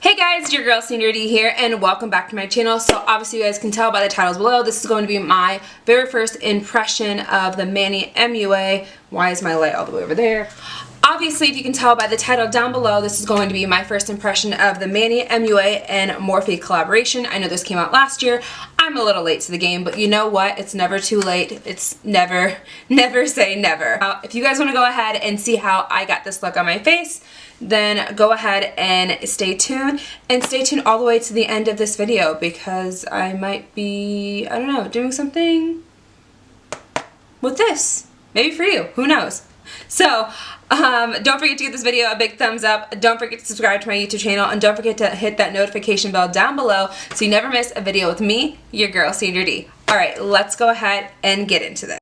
Hey guys, it's your girl Sandra D here and welcome back to my channel. So obviously you guys can tell by the titles below, this is going to be my very first impression of the Manny MUA. Why is my light all the way over there? Obviously, if you can tell by the title down below, this is going to be my first impression of the Manny MUA and Morphe collaboration. I know this came out last year. I'm a little late to the game, but you know what? It's never too late. It's never say never. If you guys want to go ahead and see how I got this look on my face, then go ahead and stay tuned. And stay tuned all the way to the end of this video because I might be, I don't know, doing something with this. Maybe for you. Who knows? So, don't forget to give this video a big thumbs up. Don't forget to subscribe to my YouTube channel. And don't forget to hit that notification bell down below so you never miss a video with me, your girl, Sandra D. Alright, let's go ahead and get into this.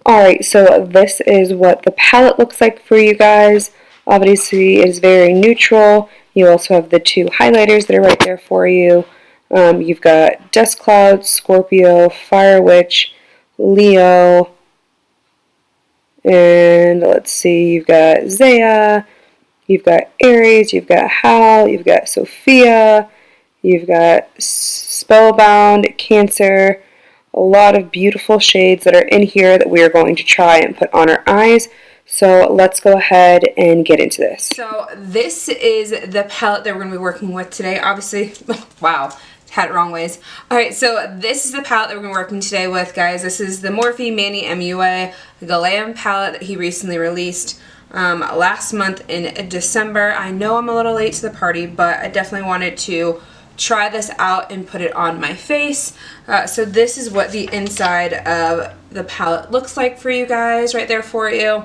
Alright, so this is what the palette looks like for you guys. Obviously, it is very neutral. You also have the two highlighters that are right there for you. You've got Dust Cloud, Scorpio, Fire Witch, Leo, and let's see, you've got Zaya, you've got Aries, you've got Howl, you've got Sophia, you've got Spellbound, Cancer, a lot of beautiful shades that are in here that we are going to try and put on our eyes. So let's go ahead and get into this. So this is the palette that we're going to be working with today. Obviously, wow, had it wrong ways. Alright, so this is the palette that we're going to be working today with, guys. This is the Morphe Manny MUA Glam palette that he recently released last month in December. I know I'm a little late to the party, but I definitely wanted to try this out and put it on my face. So this is what the inside of the palette looks like for you guys right there for you.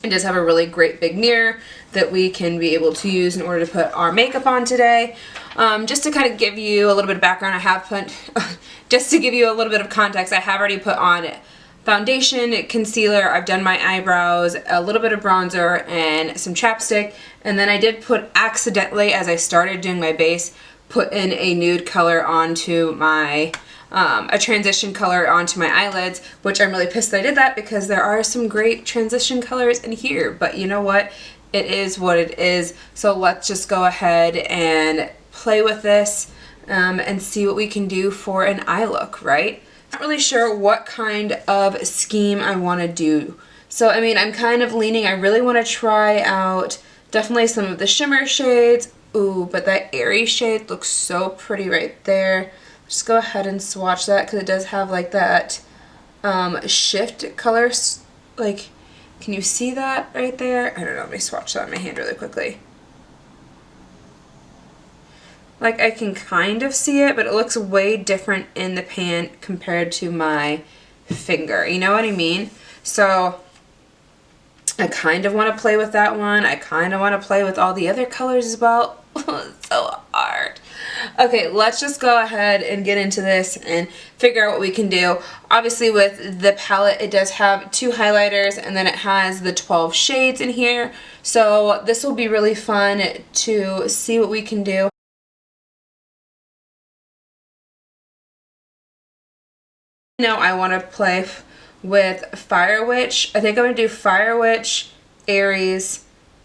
It does have a really great big mirror that we can be able to use in order to put our makeup on today. Just to kind of give you a little bit of background, I have put, just to give you a little bit of context, I have already put on foundation, concealer, I've done my eyebrows, a little bit of bronzer, and some chapstick. And then I did put accidentally, as I started doing my base, put in a nude color onto my a transition color onto my eyelids, which I'm really pissed that I did that because there are some great transition colors in here, but you know what? It is what it is. So let's just go ahead and play with this and see what we can do for an eye look, right? Not really sure what kind of scheme I want to do. So I mean, I'm kind of leaning, I really want to try out definitely some of the shimmer shades. Ooh, but that Aries shade looks so pretty right there. Just go ahead and swatch that because it does have like that shift colors. Like, can you see that right there? I don't know, let me swatch that on my hand really quickly. Like, I can kind of see it, but it looks way different in the pan compared to my finger. You know what I mean? So I kind of want to play with that one. I kind of want to play with all the other colors as well. It's so hard. Okay, let's just go ahead and get into this and figure out what we can do. Obviously with the palette, it does have two highlighters and then it has the 12 shades in here. So this will be really fun to see what we can do. Now I want to play with Fire Witch. I think I'm going to do Fire Witch, Aries,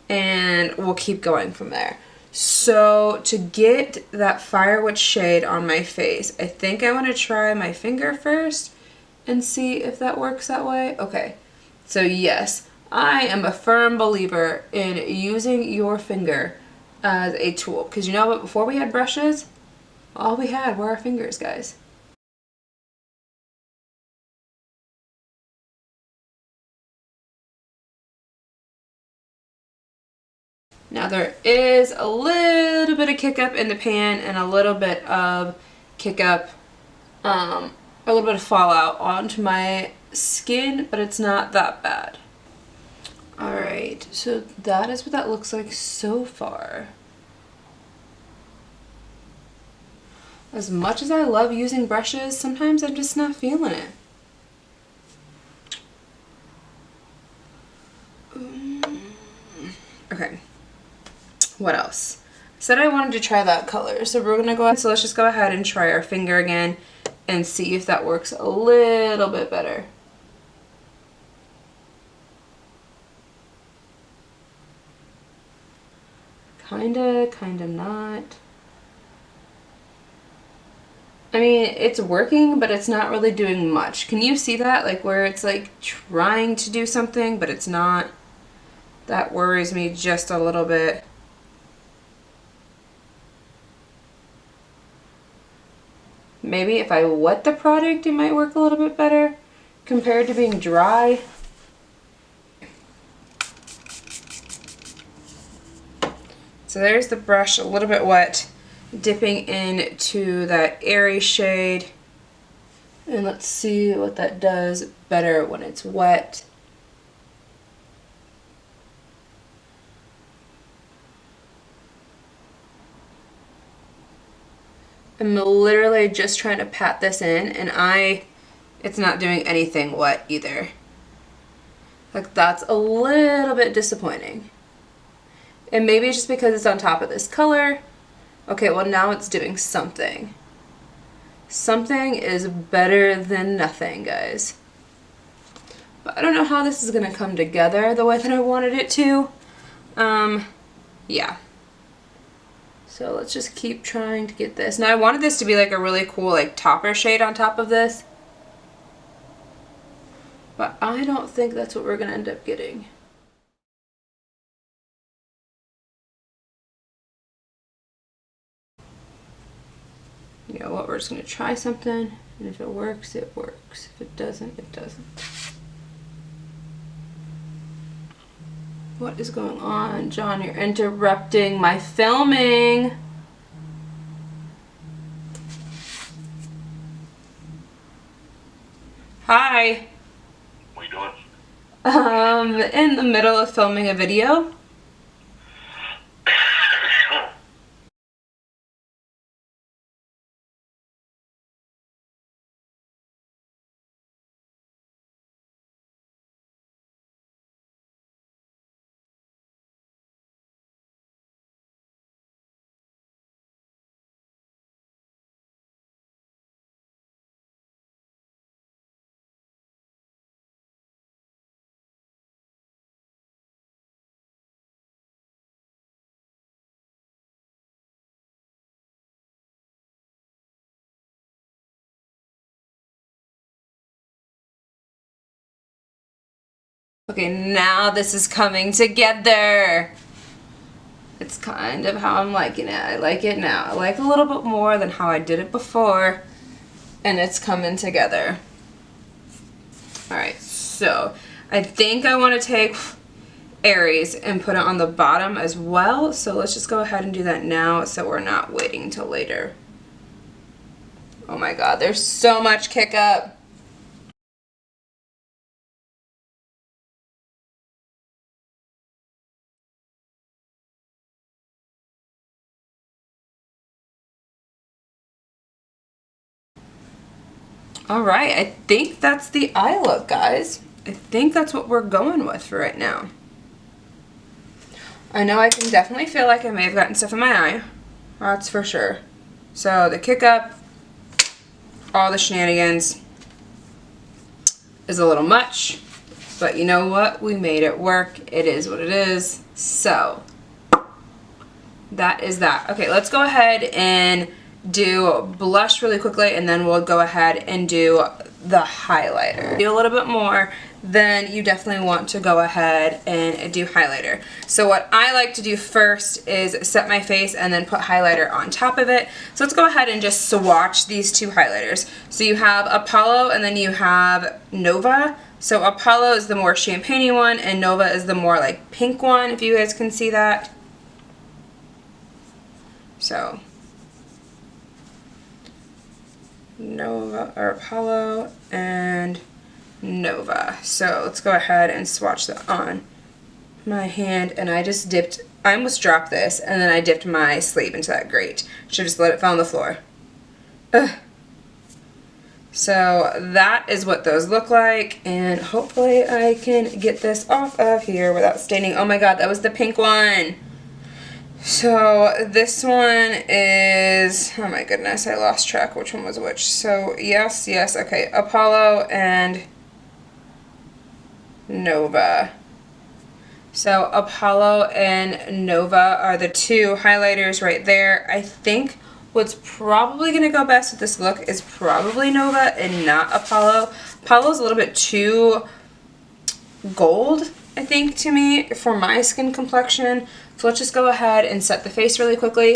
and we'll keep going from there. So to get that Fire Witch shade on my face, I think I want to try my finger first and see if that works that way. Okay, so yes, I am a firm believer in using your finger as a tool. Because you know what, before we had brushes, all we had were our fingers, guys. Now there is a little bit of kick up in the pan and a little bit of kick up, a little bit of fallout onto my skin, but it's not that bad. Alright, so that is what that looks like so far. As much as I love using brushes, sometimes I'm just not feeling it. Okay. What else? I said I wanted to try that color, so we're gonna go ahead. So let's just go ahead and try our finger again and see if that works a little bit better. kinda not. I mean, it's working, but it's not really doing much. Can you see that? Like where it's like trying to do something, but it's not. That worries me just a little bit. Maybe if I wet the product, it might work a little bit better compared to being dry. So there's the brush, a little bit wet, dipping into that Aries shade. And let's see what that does better when it's wet. I'm literally just trying to pat this in, and it's not doing anything wet either. Like, that's a little bit disappointing. And maybe it's just because it's on top of this color. Okay, well now it's doing something. Something is better than nothing, guys. But I don't know how this is gonna come together the way that I wanted it to. Yeah. So let's just keep trying to get this. Now I wanted this to be like a really cool like topper shade on top of this. But I don't think that's what we're gonna end up getting. You know what, we're just gonna try something, and if it works, it works. If it doesn't, it doesn't. What is going on, John? You're interrupting my filming. Hi. What are you doing? In the middle of filming a video. Okay, now this is coming together. It's kind of how I'm liking it. I like it now. I like a little bit more than how I did it before. And it's coming together. Alright, so I think I want to take Aries and put it on the bottom as well. So let's just go ahead and do that now so we're not waiting until later. Oh my god, there's so much kick up. Alright, I think that's the eye look, guys. I think that's what we're going with for right now. I know I can definitely feel like I may have gotten stuff in my eye. That's for sure. So the kick up, all the shenanigans is a little much. But you know what? We made it work. It is what it is. So that is that. Okay, let's go ahead and do blush really quickly, and then we'll go ahead and do the highlighter. Do a little bit more, then you definitely want to go ahead and do highlighter. So what I like to do first is set my face and then put highlighter on top of it. So let's go ahead and just swatch these two highlighters. So you have Apollo and then you have Nova. So Apollo is the more champagne-y one and Nova is the more like pink one, if you guys can see that. So Nova, or Apollo and Nova. So let's go ahead and swatch that on my hand, and I almost dropped this, and then I dipped my sleeve into that grate. Should just let it fall on the floor. Ugh. So that is what those look like, and hopefully I can get this off of here without staining. Oh my god, that was the pink one. So this one is, oh my goodness, I lost track which one was which. So yes, okay, Apollo and Nova. So Apollo and Nova are the two highlighters right there. I think what's probably going to go best with this look is probably Nova and not Apollo. Apollo's a little bit too gold, I think, to me for my skin complexion. So let's just go ahead and set the face really quickly.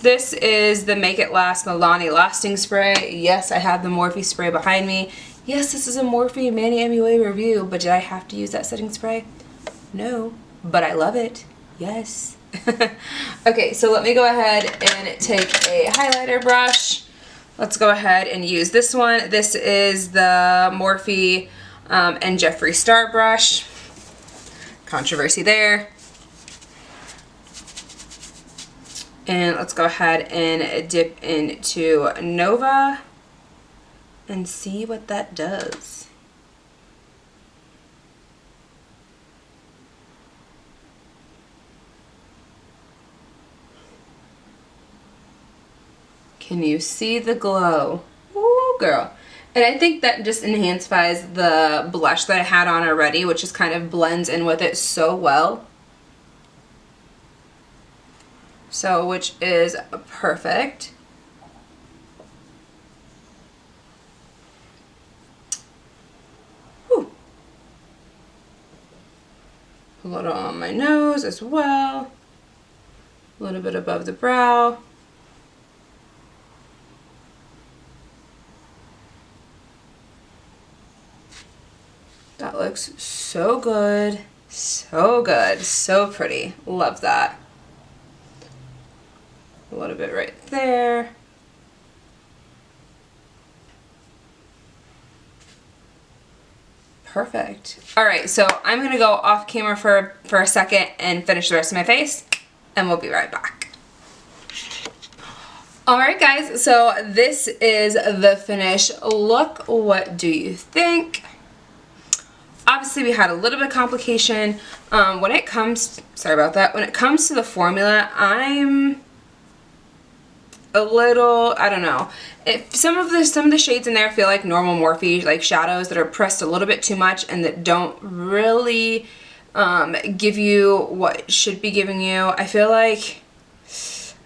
This is the Make It Last Milani Lasting Spray. Yes, I have the Morphe spray behind me. Yes, this is a Morphe Manny MUA review, but did I have to use that setting spray? No, but I love it. Yes. Okay, so let me go ahead and take a highlighter brush. Let's go ahead and use this one. This is the Morphe and Jeffree Star brush. Controversy there. And let's go ahead and dip into Nova and see what that does. Can you see the glow? Ooh, girl. And I think that just enhances the blush that I had on already, which just kind of blends in with it so well. So, which is perfect. Whew. A little on my nose as well. A little bit above the brow. That looks so good, so good, so pretty. Love that. A little bit right there. Perfect. All right, so I'm gonna go off camera for a second and finish the rest of my face, and we'll be right back. All right, guys, so this is the finished look. What do you think? Obviously, we had a little bit of complication when it comes, sorry about that, when it comes to the formula. I'm a little, I don't know, if some of the shades in there feel like normal Morphe like shadows that are pressed a little bit too much and that don't really give you what should be giving you. I feel like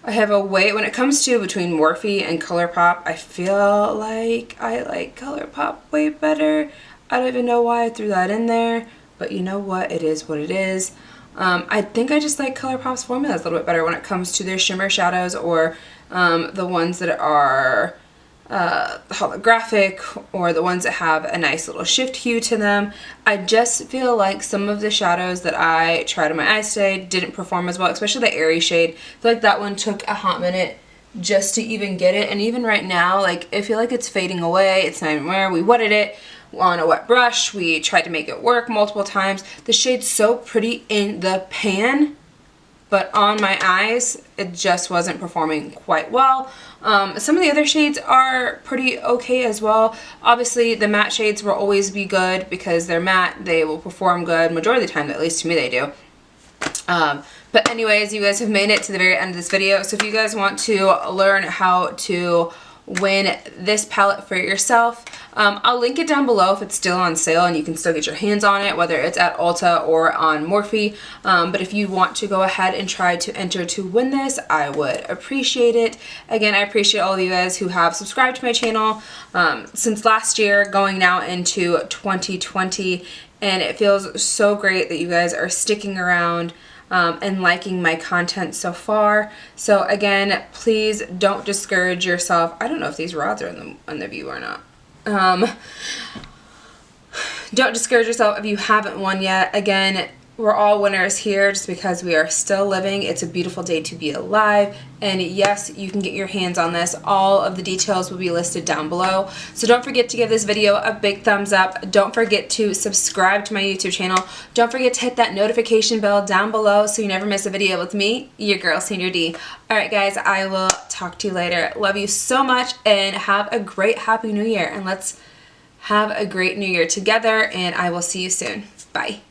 I have a way, when it comes to between Morphe and ColourPop, I feel like I like ColourPop way better. I don't even know why I threw that in there, but you know what, it is what it is. I think I just like ColourPop's formulas a little bit better when it comes to their shimmer shadows, or the ones that are holographic, or the ones that have a nice little shift hue to them. I just feel like some of the shadows that I tried on my eyes today didn't perform as well, especially the Aries shade. I feel like that one took a hot minute just to even get it, and even right now, like, I feel like it's fading away. It's not even where we wetted it on a wet brush. We tried to make it work multiple times. The shade's so pretty in the pan, but on my eyes, it just wasn't performing quite well. Some of the other shades are pretty okay as well. Obviously, the matte shades will always be good because they're matte. They will perform good majority of the time, at least to me they do. But anyways, you guys have made it to the very end of this video. So if you guys want to learn how to win this palette for yourself, I'll link it down below if it's still on sale and you can still get your hands on it, whether it's at Ulta or on Morphe. But if you want to go ahead and try to enter to win this, I would appreciate it. Again, I appreciate all of you guys who have subscribed to my channel since last year, going now into 2020, and it feels so great that you guys are sticking around and liking my content so far. So again, please don't discourage yourself. I don't know if these rods are in the view or not. Don't discourage yourself if you haven't won yet. Again, we're all winners here just because we are still living. It's a beautiful day to be alive. And yes, you can get your hands on this. All of the details will be listed down below. So don't forget to give this video a big thumbs up. Don't forget to subscribe to my YouTube channel. Don't forget to hit that notification bell down below so you never miss a video with me, your girl, Sandra D. Alright guys, I will talk to you later. Love you so much and have a great Happy New Year. And let's have a great New Year together, and I will see you soon. Bye.